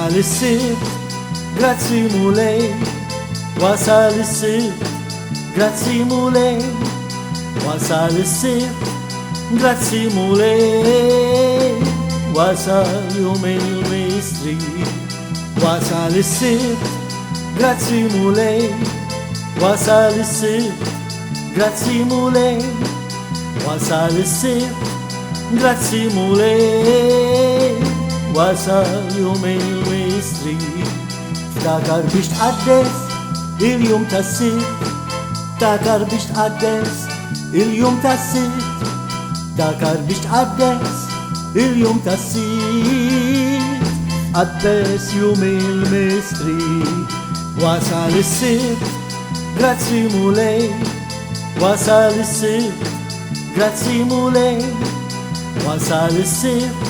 wasal is-sibt, grazzi mulej, wasal is-sibt, grazzi mulej, wasal is-sibt, grazzi mulej, wasal jum il-mistri, wasal is-sibt, grazzi mulej, wasal is-sibt, grazzi mulej, wasal is-sibt, grazzi mulej, wasal jum il-mistri. Ftakar biex tqaddes il-jum tas-sibt, ftakar biex tqaddes il-jum tas-sibt, ftakar biex tqaddes il-jum tas-sibt, qaddes jum il-mistri. Wasal is-sibt, grazzi mulej, wasal is-sibt, grazzi mulej, wasal is-sibt,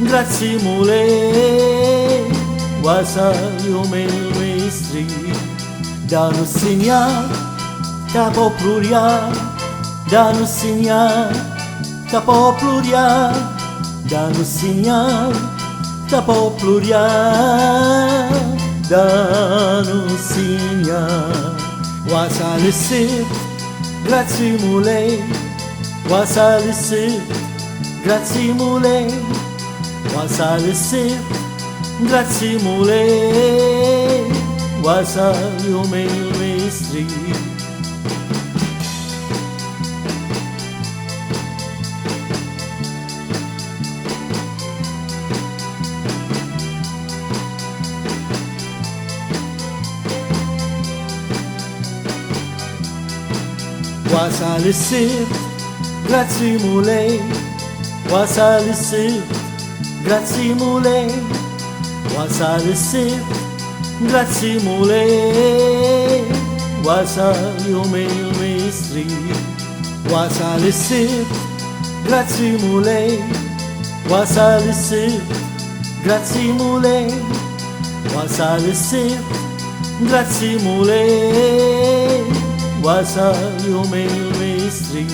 grazzi mulej, wasal jum il-mistri. Dan hu s-sinjal ta' poplu rjal, dan hu s-sinjal ta' poplu rjal, dan hu s-sinjal ta' poplu rjal, dan hu s-sinjal. Wasal is-sibt, grazzi mulej, wasal is-sibt, grazzi mulej, wasal is-sibt, grazzi mulej, wasal jum il-mistri. Wasal is-sibt, grazzi mulej, wasal is-sibt, grazzi mulej, wasal is-sibt, grazzi mulej, wasal jum il-mistri. Wasal is-sibt, grazzi mulej, wasal is-sibt, grazzi mulej, wasal is-sibt, grazzi mulej, wasal jum il-mistri.